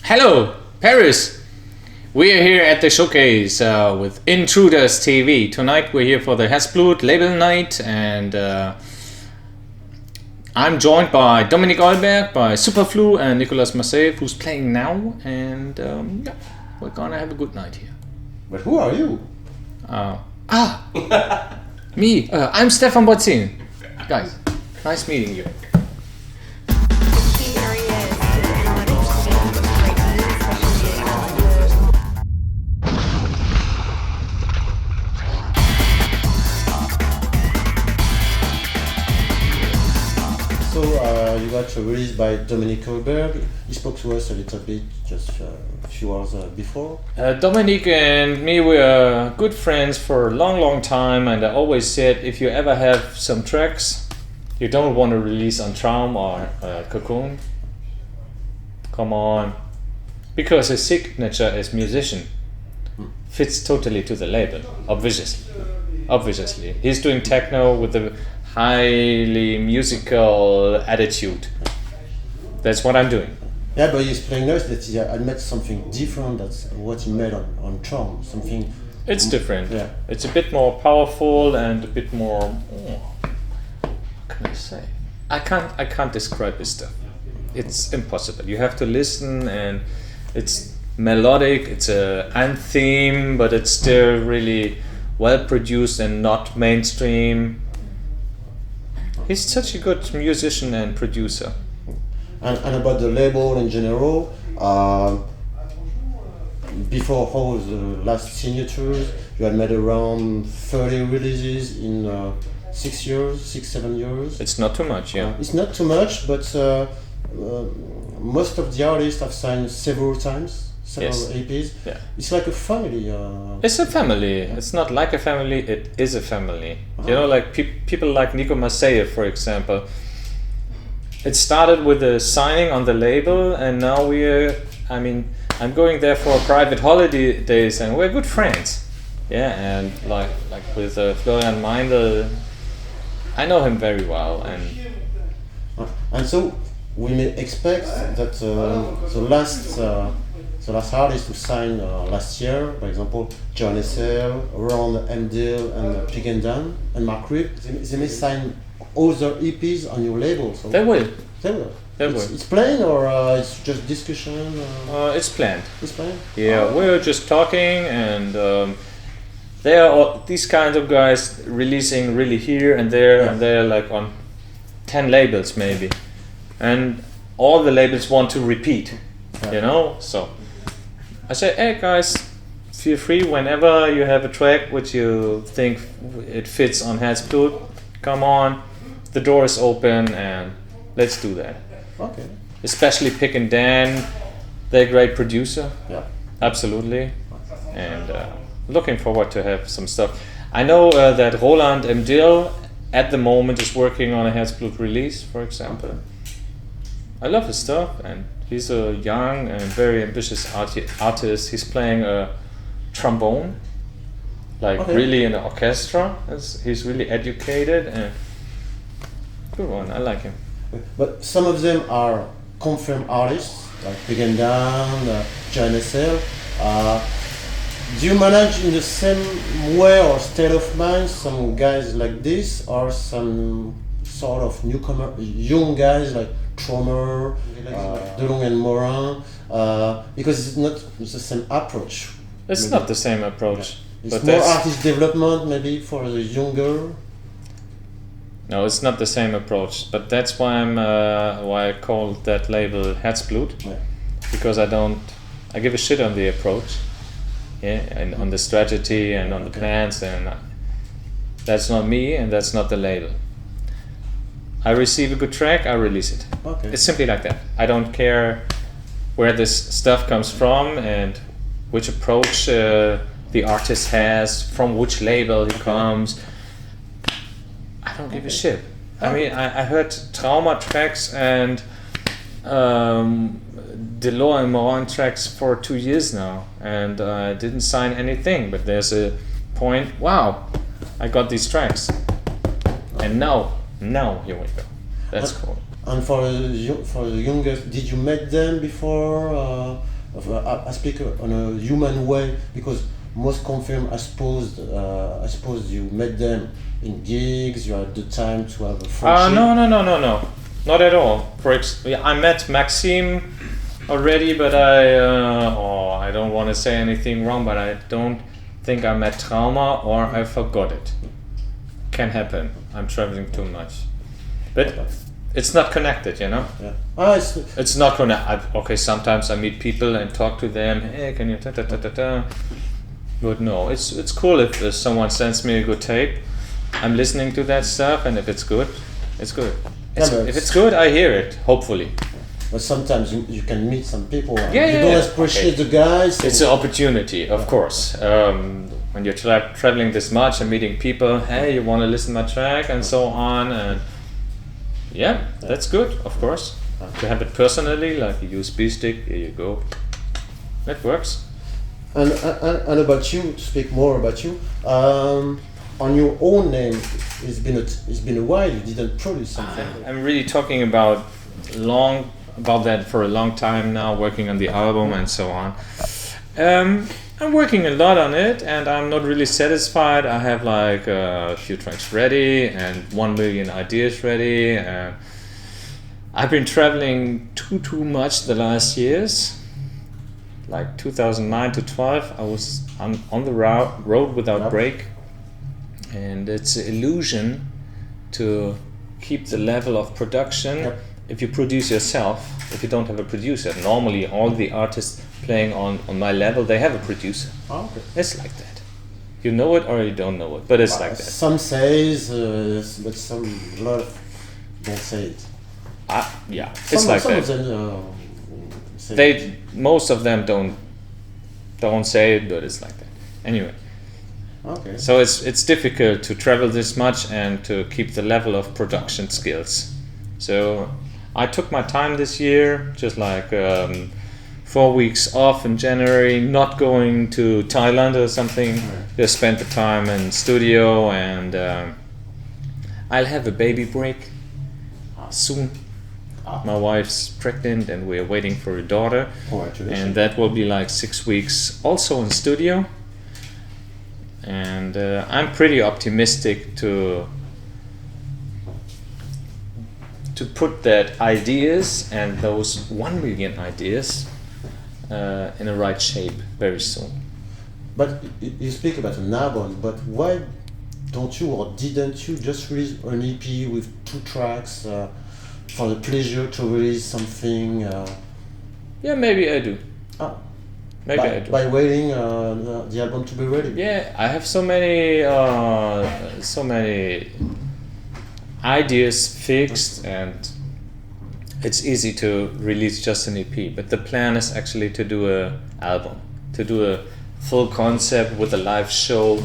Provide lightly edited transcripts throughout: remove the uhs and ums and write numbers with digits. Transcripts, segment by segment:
Hello, Paris! We are here at the showcase with Intruders TV. Tonight we're here for the Herzblut label night, and I'm joined by Dominic Olberg, by Superflu, and Nicolas Marseille, who's playing now, and yeah, we're gonna have a good night here. But who are you? Me, I'm Stephan Bodzin. Guys, nice meeting you. So you got released by Dominic Olberg. He spoke to us a little bit just a few hours before. Dominic and me, we are good friends for a long time, and I always said if you ever have some tracks you don't want to release on Traum or Cocoon, come on, because his signature as musician fits totally to the label, obviously. He's doing techno with a highly musical attitude. That's what I'm doing. Yeah, but he explained us that he had made something different. That's what he made on Traum. Something. It's different. Yeah. It's a bit more powerful and a bit more. What can I say? I can't describe this stuff. It's impossible. You have to listen, and it's melodic. It's a anthem, but it's still really well produced and not mainstream. He's such a good musician and producer. And about the label in general, before all the last signatures, you had made around 30 releases in 7 years. It's not too much, yeah. It's not too much, but most of the artists have signed several times, several EPs. Yeah. It's like a family. It's a family. It's not like a family, it is a family. You know, like people like Nico Marseille, for example. It started with a signing on the label, and now I'm going there for private holidays, and we're good friends. Yeah, and like with Florian Meindl, I know him very well, and so we may expect that the last artist to sign last year, for example, John Essel, Ron Emdale, and Pigendan, and Mark Rip, they may sign other EPs on your label. So They will. It's planned, or it's just discussion? It's planned. It's planned? Yeah, we're just talking, and there are these kinds of guys releasing really here and there, and they're like on 10 labels maybe, and all the labels want to repeat, you know. So I say, hey guys, feel free whenever you have a track which you think it fits on Herzblut, come on, the door is open, and let's do that. Okay. Especially Pick and Dan, they're a great producer. Yeah. Absolutely. And looking forward to have some stuff. I know that Roland Emdale at the moment is working on a Herzblut release, for example. I love his stuff, and he's a young and very ambitious artist. He's playing a trombone, really in the orchestra. He's really educated and good one. I like him. But some of them are confirmed artists, like Pigendan, John Essel. Do you manage in the same way or state of mind some guys like this, or some sort of newcomer, young guys like Trommer, Delong and Morin? Because it's not the same approach. It's not the same approach. It's but more artist development maybe for the younger. No, it's not the same approach, but that's why why I call that label Herzblut, because I give a shit on the approach, and on the strategy and on the plans, and that's not me, and that's not the label. I receive a good track, I release it. Okay. It's simply like that. I don't care where this stuff comes from and which approach the artist has, from which label he comes. I don't give a shit. I mean, I heard Trauma tracks and Delors and Morin tracks for 2 years now, and I didn't sign anything, but there's a point, wow, I got these tracks. And now here we go. That's cool. And for the youngest, did you meet them before I speak on a human way because most confirm, I suppose you met them in gigs. You had the time to have a friendship. No, not at all. I met Maxime already, but I don't want to say anything wrong, but I don't think I met Trauma or I forgot it. Can happen. I'm traveling too much, but it's not connected, you know. Yeah. It's not connected. Okay, sometimes I meet people and talk to them. Hey, can you ta ta ta ta ta? But no, it's cool if someone sends me a good tape. I'm listening to that stuff, and if it's good, it's good. If it's good, I hear it. Hopefully. But sometimes you can meet some people. You don't appreciate the guys. It's an opportunity, of course. When you're traveling this much and meeting people, hey, you want to listen to my track and so on, and that's good, of course. To have it personally, like you use stick, here you go. That works. And about you, to speak more about you, on your own name, it's been a while. You didn't produce something. I'm really talking about that for a long time now, working on the album and so on. I'm working a lot on it, and I'm not really satisfied. I have like a few tracks ready and 1 million ideas ready. I've been traveling too much the last years. Like 2009 to 12, I was on the road without break, and it's an illusion to keep the level of production if you produce yourself. If you don't have a producer, normally all the artists playing on my level, they have a producer. Oh, okay. It's like that. You know it or you don't know it, but it's like that. Some says, but a lot don't say it. It's like some that. Of them, say most of them don't say it, but it's like that. Anyway. Okay. So it's difficult to travel this much and to keep the level of production skills. So I took my time this year, just like 4 weeks off in January, not going to Thailand or something. Just spent the time in studio, and I'll have a baby break soon. My wife's pregnant and we're waiting for a daughter, and that will be like 6 weeks also in studio. And I'm pretty optimistic to put that ideas and those 1 million ideas in the right shape very soon. But you speak about an album, but why don't you or didn't you just release an EP with 2 tracks for the pleasure to release something? Yeah, maybe I do. Maybe I do. By waiting the album to be ready. Yeah, I have so many ideas fixed, and it's easy to release just an EP. But the plan is actually to do an album, to do a full concept with a live show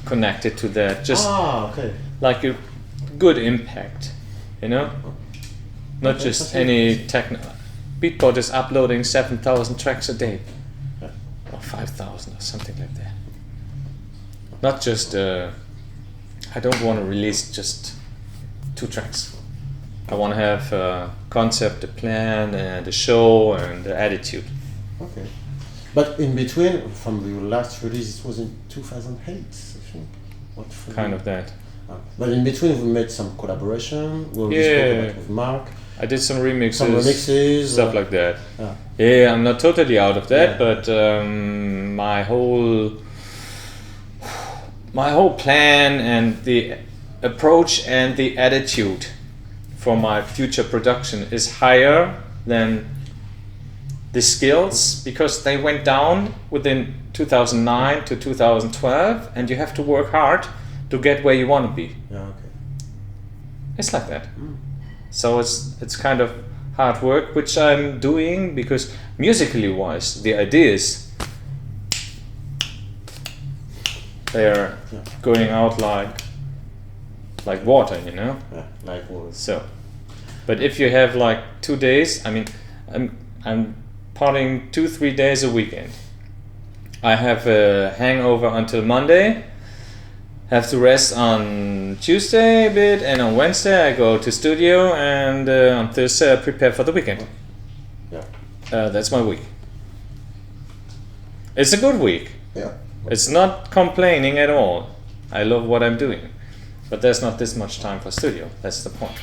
connected to that. Just like a good impact, you know? Not just any techno. Beatport is uploading 7,000 tracks a day. Or 5,000 or something like that. Not just, I don't want to release just 2 tracks. I want to have a concept, a plan, and a show, and the attitude. Okay. But in between, from your last release, it was in 2008, I think. Kind of that. But in between, we made some collaboration. We spoke about with Mark. I did some remixes, stuff like that. Yeah, I'm not totally out of that, but my whole plan and the approach and the attitude for my future production is higher than the skills, because they went down within 2009 to 2012, and you have to work hard to get where you want to be. Yeah, okay. It's like that. So it's kind of hard work, which I'm doing, because musically wise, the ideas, they are going out like water, you know? Yeah, like water. So, but if you have like 2 days, I mean, I'm partying 2-3 days a weekend. I have a hangover until Monday. Have to rest on Tuesday a bit, and on Wednesday I go to studio, and on Thursday I prepare for the weekend. Yeah. That's my week. It's a good week. Yeah. It's not complaining at all. I love what I'm doing. But there's not this much time for studio. That's the point.